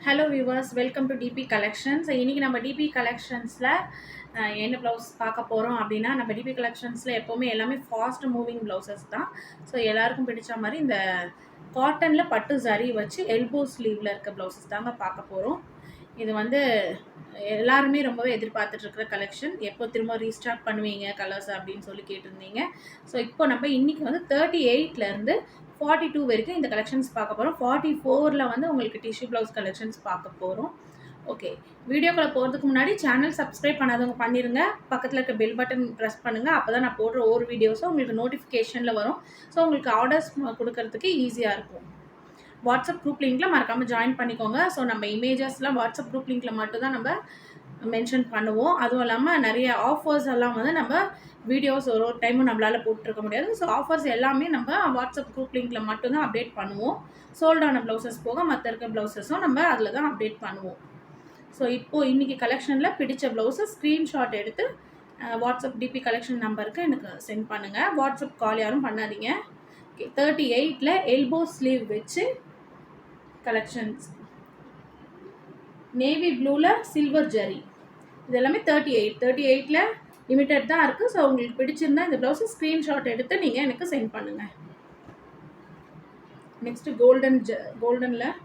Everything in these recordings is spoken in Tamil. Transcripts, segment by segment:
Hello viewers, welcome to DP collections. இன்னைக்கு நம்ம டிபி கலெக்ஷன்ஸில் என்ன ப்ளவுஸ் பார்க்க போகிறோம் அப்படின்னா, நம்ம டிபி கலெக்ஷன்ஸில் எப்போவுமே எல்லாமே ஃபாஸ்ட் மூவிங் ப்ளவுசஸ் தான். ஸோ எல்லாருக்கும் பிடிச்ச மாதிரி இந்த காட்டனில் பட்டு ஜரி வச்சு எல்போ ஸ்லீவில் இருக்க ப்ளவுசஸ் தாங்க பார்க்க போகிறோம். இது வந்து எல்லாருமே ரொம்பவே எதிர்பார்த்துட்டு இருக்கிற கலெக்ஷன். எப்போ திரும்ப ரீஸ்டார்ட் பண்ணுவீங்க கலர்ஸ் அப்படின்னு சொல்லி கேட்டிருந்தீங்க. ஸோ இப்போ நம்ம இன்றைக்கி வந்து 38லேருந்து 42 வரைக்கும் இந்த கலெக்ஷன்ஸ் பார்க்க போகிறோம். 44ல் வந்து உங்களுக்கு டிஷ்யூ ப்ளவுஸ் கலெக்ஷன்ஸ் பார்க்க போகிறோம். ஓகே, வீடியோக்குள்ளே போகிறதுக்கு முன்னாடி சேனல் சப்ஸ்கிரைப் பண்ணாதவங்க பண்ணிடுங்க. பக்கத்தில் இருக்க பெல் பட்டன் ப்ரெஸ் பண்ணுங்கள். அப்போ தான் நான் போடுற ஒவ்வொரு வீடியோஸும் உங்களுக்கு நோட்டிஃபிகேஷனில் வரும். ஸோ உங்களுக்கு ஆர்டர்ஸ் கொடுக்கறதுக்கு ஈஸியாக இருக்கும். வாட்ஸ்அப் குரூப் லிங்க்கில் மறக்காமல் ஜாயின் பண்ணிக்கோங்க. ஸோ நம்ம இமேஜஸ்லாம் வாட்ஸ்அப் குரூப் லிங்க்கில் மட்டும்தான் நம்ம மென்ஷன் பண்ணுவோம். அதுவும் இல்லாமல் நிறைய ஆஃபர்ஸ் எல்லாம் வந்து நம்ம வீடியோஸ் ஒரு ஒரு டைமும் நம்மளால் போட்டுருக்க முடியாது. ஸோ ஆஃபர்ஸ் எல்லாமே நம்ம வாட்ஸ்அப் குரூப் லிங்க்கில் மட்டும்தான் அப்டேட் பண்ணுவோம். சோல்டான ப்ளவுசஸ் போக மற்ற இருக்க ப்ளவுசஸும் நம்ம அதில் தான் அப்டேட் பண்ணுவோம். ஸோ இப்போது இன்றைக்கி கலெக்ஷனில் பிடிச்ச ப்ளவுஸஸ் ஸ்க்ரீன்ஷாட் எடுத்து வாட்ஸ்அப் டிபி கலெக்ஷன் நம்பருக்கு எனக்கு சென்ட் பண்ணுங்கள். வாட்ஸ்அப் கால் யாரும் பண்ணாதீங்க. ஓகே, 38ல் எல்போ ஸ்லீவ் வச்சு கலெக்ஷன்ஸ், நேவி ப்ளூவில் சில்வர் ஜரி, இது எல்லாமே 38ல் லிமிட்டட் தான் இருக்குது. ஸோ உங்களுக்கு பிடிச்சிருந்தா இந்த ப்ளவுஸை ஸ்க்ரீன்ஷாட் எடுத்து நீங்கள் எனக்கு சென்ட் பண்ணுங்கள். நெக்ஸ்ட்டு கோல்டனில்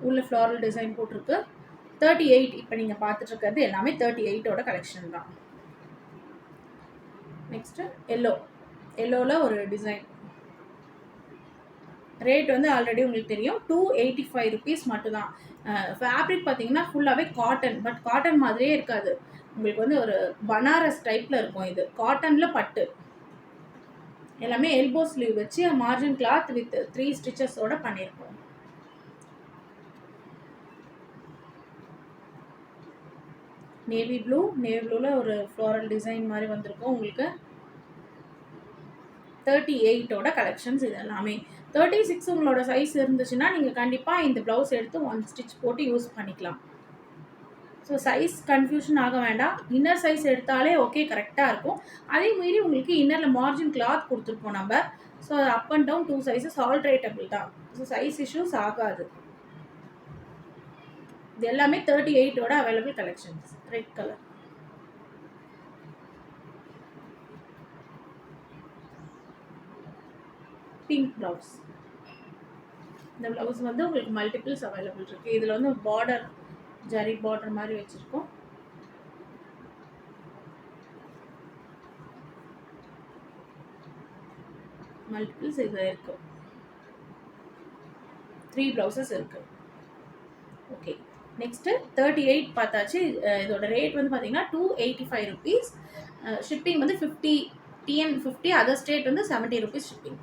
உள்ள ஃப்ளாரல் டிசைன் போட்டிருக்கு. 38 இப்போ நீங்கள் பார்த்துட்ருக்கிறது எல்லாமே 38ஓட கலெக்ஷன் தான். நெக்ஸ்ட்டு எல்லோவில் ஒரு டிசைன். ரேட் வந்து ஆல்ரெடி உங்களுக்கு தெரியும், 285 ருபீஸ் மட்டும்தான். ஃபேப்ரிக் பார்த்தீங்கன்னா ஃபுல்லாகவே காட்டன், பட் காட்டன் மாதிரியே இருக்காது. உங்களுக்கு வந்து ஒரு பனாரஸ் டைப்பில் இருக்கும். இது காட்டனில் பட்டு, எல்லாமே எல்போ ஸ்லீவ் வச்சு மார்ஜின் கிளாத் வித் 3 ஸ்டிச்சஸோட பண்ணியிருக்கோம். நேவி ப்ளூவில் ஒரு ஃப்ளோரல் டிசைன் மாதிரி வந்திருக்கும். உங்களுக்கு 38ஓட கலெக்ஷன்ஸ் இது எல்லாமே. 36 உங்களோட சைஸ் இருந்துச்சுன்னா நீங்கள் கண்டிப்பாக இந்த ப்ளவுஸ் எடுத்து 1 ஸ்டிச் போட்டு யூஸ் பண்ணிக்கலாம். ஸோ சைஸ் கன்ஃபியூஷன் ஆக வேண்டாம். இன்னர் சைஸ் எடுத்தாலே ஓகே, கரெக்டாக இருக்கும். அதே மீறி உங்களுக்கு இன்னரில் மார்ஜின் கிளாத் கொடுத்துருப்போம் நம்ம. So up and down 2 sizes alterable தான். ஸோ சைஸ் இஷ்யூஸ் ஆகாது. இது எல்லாமே 38ஓட available collections. Red colour, pink blouse. இந்த ப்ளவுஸ் வந்து உங்களுக்கு மல்டிபிள்ஸ் அவைலபிள் இருக்குது. இதில் வந்து பார்டர், ஜரி பார்டர் மாதிரி வச்சுருக்கோம். மல்டிபிள்ஸ் இது இருக்குது. 3 ப்ளவுசஸ் இருக்குது. ஓகே, நெக்ஸ்ட்டு 38 பார்த்தாச்சு. இதோட ரேட் வந்து பார்த்தீங்கன்னா 285 ருபீஸ். ஷிப்பிங் வந்து 50 TN 50, அதர் ஸ்டேட் வந்து 70 ருபீஸ் ஷிப்பிங்.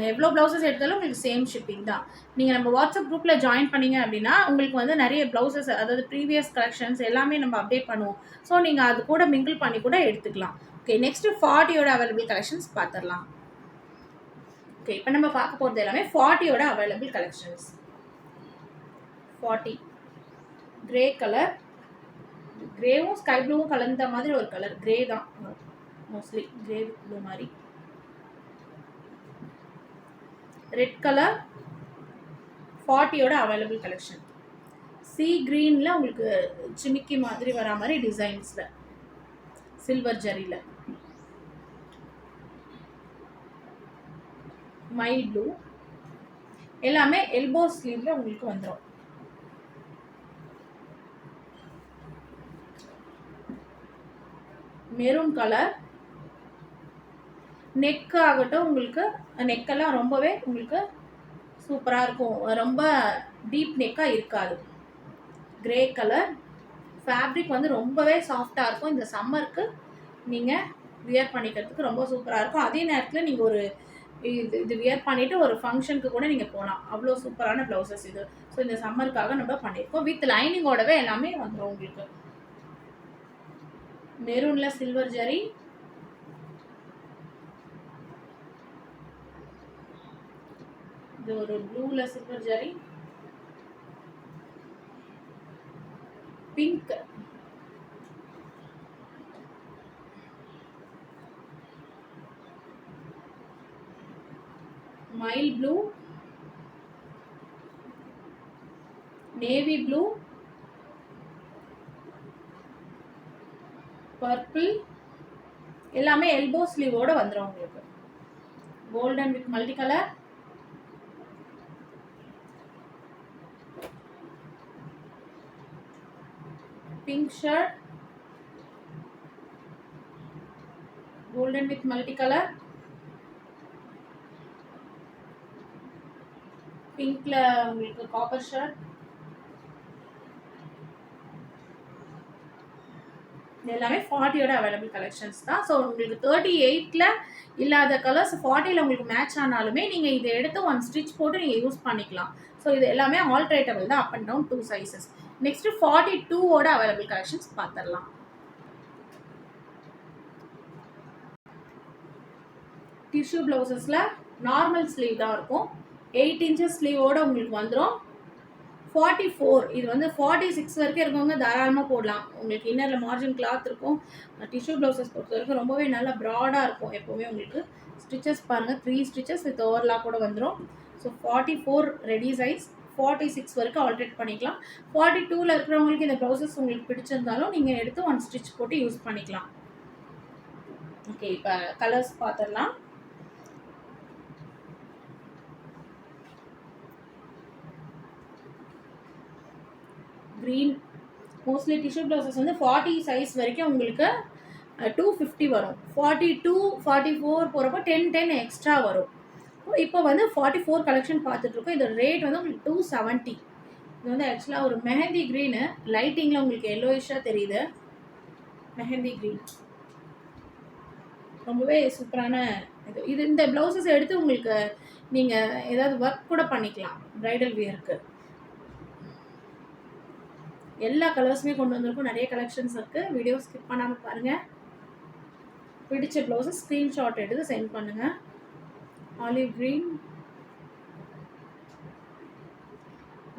எவ்வளோ ப்ளவுசஸ் எடுத்தாலும் உங்களுக்கு சேம் ஷிப்பிங் தான். நீங்கள் நம்ம வாட்ஸ்அப் குரூப்பில் ஜாயின் பண்ணிங்க அப்படின்னா உங்களுக்கு வந்து நிறைய ப்ளவுசஸ், அதாவது ப்ரீவியஸ் கலெக்ஷன்ஸ் எல்லாமே நம்ம அப்டேட் பண்ணுவோம். ஸோ நீங்கள் அது கூட மிங்கிள் பண்ணி கூட எடுத்துக்கலாம். ஓகே, நெக்ஸ்ட்டு 40ஓட அவைலபிள் கலெக்ஷன்ஸ் பார்த்துடலாம். ஓகே, இப்போ நம்ம பார்க்க போகிறது எல்லாமே 40ஓட அவைலபிள் கலெக்ஷன்ஸ். 40 கிரே கலர், கிரேவும் ஸ்கை ப்ளூவும் கலந்த மாதிரி ஒரு கலர். கிரே தான் மோஸ்ட்லி, கிரே வித் ப்ளூ மாதிரி. ரெட் கலர் 40ஓட அவைலபிள் கலெக்ஷன். சி கிரீனில் உங்களுக்கு சிமிக்கி மாதிரி வரா மாதிரி டிசைன்ஸில் சில்வர் ஜரியில். மைல் ப்ளூ, எல்லாமே எல்போ ஸ்லீவில் உங்களுக்கு வந்துடும். மெரூன் கலர், நெக் ஆகட்டும், உங்களுக்கு நெக்கெல்லாம் ரொம்பவே உங்களுக்கு சூப்பராக இருக்கும். ரொம்ப டீப் நெக்காக இருக்காது. கிரே கலர், ஃபேப்ரிக் வந்து ரொம்பவே சாஃப்டாக இருக்கும். இந்த சம்மருக்கு நீங்கள் வியர் பண்ணிக்கிறதுக்கு ரொம்ப சூப்பராக இருக்கும். அதே நேரத்தில் நீங்கள் ஒரு இது வியர் பண்ணிவிட்டு ஒரு ஃபங்க்ஷனுக்கு கூட நீங்கள் போகலாம். அவ்வளோ சூப்பரான ப்ளவுசஸ் இது. ஸோ இந்த சம்மருக்காக நம்ம பண்ணியிருக்கோம். வித் லைனிங்கோடவே எல்லாமே வந்துடும் உங்களுக்கு. மெரூனில் சில்வர் ஜரி, இது ஒரு ப்ளூவில் silver zari, pink, mile blue, navy blue, purple, எல்லாமே எல்போ ஸ்லீவோட வந்துடும் உங்களுக்கு. Golden with multi colour, pink shirt, golden with multicolor, பிங்க்ல உங்களுக்கு காப்பர் ஷர்ட். இது எல்லாமே 40யோட அவைலபிள் கலெக்ஷன்ஸ் தான். ஸோ உங்களுக்கு 38ல இல்லாத கலர்ஸ் 40ல உங்களுக்கு மேட்ச் ஆனாலுமே நீங்கள் இதை எடுத்து ஒன் ஸ்டிச் போட்டு நீங்கள் யூஸ் பண்ணிக்கலாம். ஸோ இது எல்லாமே ஆல்ட்ரேட்டபிள் தான், up and down 2 sizes. Next 42வோட அவைலபிள் கலெக்ஷன்ஸ் பார்த்துடலாம். டிஷ்யூ ப்ளவுசஸில் நார்மல் ஸ்லீவ் தான் இருக்கும். 8 inches ஸ்லீவோட உங்களுக்கு வந்துடும். 44, இது வந்து 46 வரைக்கும் இருக்கவங்க தாராளமாக போடலாம். உங்களுக்கு இன்னரில் மார்ஜின் கிளாத் இருக்கும். டிஷ்யூ ப்ளவுசஸ் பொறுத்த வரைக்கும் ரொம்பவே நல்லா ப்ராடாக இருக்கும். எப்போவுமே உங்களுக்கு ஸ்டிச்சஸ் பாருங்கள், 3 stitches வித் ஓவர்லாக் கூட வந்துடும். So 44 ready size. 46 வரைக்கும் ஆல்ட்ரேட் பண்ணிக்கலாம். 42ல் இருக்கிறவங்களுக்கு இந்த ப்ளவுசஸ் உங்களுக்கு பிடிச்சிருந்தாலும் நீங்கள் எடுத்து ஒன் ஸ்டிச் போட்டு யூஸ் பண்ணிக்கலாம். ஓகே, இப்போ கலர்ஸ் பார்த்துடலாம். க்ரீன், மோஸ்ட்லி டிஷ்யூ ப்ளவுசஸ் வந்து 40 சைஸ் வரைக்கும் உங்களுக்கு 250 வரும். 42, 44 போகிறப்போ 10 எக்ஸ்ட்ரா வரும். இப்போ வந்து 44 கலெக்ஷன் பார்த்துட்ருக்கோம். இதோட ரேட் வந்து உங்களுக்கு 270. இது வந்து ஆக்சுவலாக ஒரு மெஹந்தி க்ரீனு, லைட்டிங்கில் உங்களுக்கு எல்லோயிஷாக தெரியுது. மெஹந்தி க்ரீன் ரொம்பவே சூப்பரான இது. இந்த ப்ளவுசஸ் எடுத்து உங்களுக்கு நீங்கள் ஏதாவது ஒர்க் கூட பண்ணிக்கலாம் ப்ரைடல் வியருக்கு. எல்லா கலர்ஸுமே கொண்டு வந்திருக்கும். நிறைய கலெக்ஷன்ஸ் இருக்குது. வீடியோ ஸ்கிப் பண்ணாமல் பாருங்கள். பிடிச்ச ப்ளவுஸஸ் ஸ்க்ரீன்ஷாட் எடுத்து சென்ட் பண்ணுங்கள். Olive green,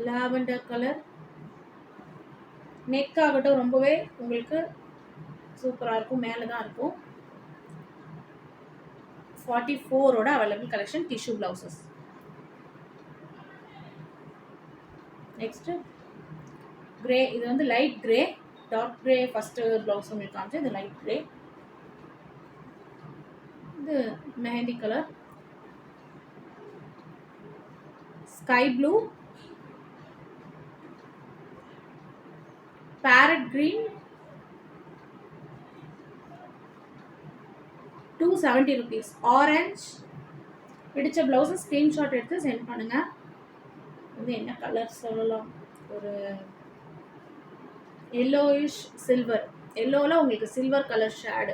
lavender colour, neck ஆகட்டும் ரொம்பவே உங்களுக்கு சூப்பராக இருக்கும். மேலே தான் இருக்கும். 44ஓட available collection tissue blouses. Next grey, இது வந்து light grey, dark grey first blouse உங்களுக்கு காமிச்சு. இது லைட் கிரே, இது mehndi colour, sky blue, parrot green, 270 rupees. Orange. பிடிச்ச ப்ளவுஸை ஸ்க்ரீன்ஷாட் எடுத்து சென்ட் பண்ணுங்கள். இது என்ன கலர் சொல்லலாம், ஒரு எல்லோயிஷ் சில்வர். எல்லோவில் உங்களுக்கு சில்வர் கலர் ஷேடு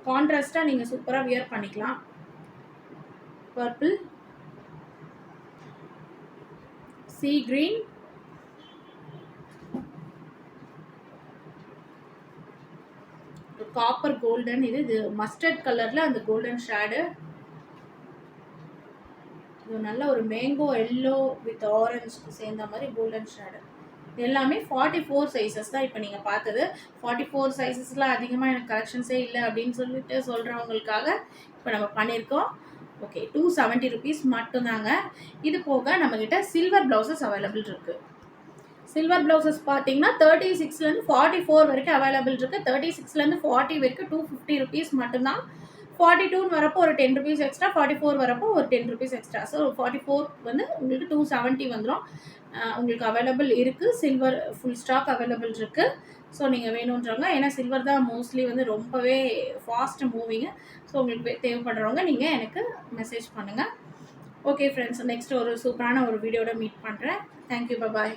கான்ட்ராஸ்டாக நீங்கள் சூப்பராக வியர் பண்ணிக்கலாம். Purple, sea green, copper golden. இது மஸ்டர்ட் கலரில் அந்த கோல்டன் ஷேடு. இது நல்ல ஒரு மேங்கோ எல்லோ வித் ஆரஞ்சு சேர்ந்த மாதிரி கோல்டன் ஷேடு. எல்லாமே 44 சைஸஸ் தான் இப்போ நீங்கள் பார்த்தது. 44 சைஸஸில் அதிகமாக எனக்கு கலெக்ஷன்ஸே இல்லை அப்படின்னு சொல்லிட்டு சொல்கிறவங்களுக்காக இப்போ நம்ம பண்ணியிருக்கோம். ஓகே, 270 rupees மட்டும்தாங்க. இது போக நம்மக்கிட்ட சில்வர் ப்ளவுசஸ் அவைலபிள் இருக்குது. சில்வர் ப்ளவுசஸ் பார்த்தீங்கன்னா 36லேருந்து 44 வரைக்கும் அவைலபிள் இருக்குது. 36லேருந்து 40 வரைக்கும் 250 rupees மட்டும்தான். 42 வரப்போ ஒரு 10 rupees எக்ஸ்ட்ரா, 44 வரப்போ ஒரு 10 rupees எக்ஸ்ட்ரா. ஸோ 44 வந்து உங்களுக்கு 270 வந்துடும். உங்களுக்கு அவைலபிள் இருக்குது. சில்வர் ஃபுல் ஸ்டாக் அவைலபிள் இருக்குது. ஸோ நீங்கள் வேணுன்றவங்க, ஏன்னா சில்வர் தான் மோஸ்ட்லி வந்து ரொம்பவே ஃபாஸ்ட் மூவிங்கு. ஸோ உங்களுக்கு தேவைப்படுறவங்க நீங்கள் எனக்கு மெசேஜ் பண்ணுங்கள். ஓகே ஃப்ரெண்ட்ஸ், நெக்ஸ்ட் ஒரு சூப்பரான ஒரு வீடியோட மீட் பண்ணுறேன். தேங்க்யூ, பாய்.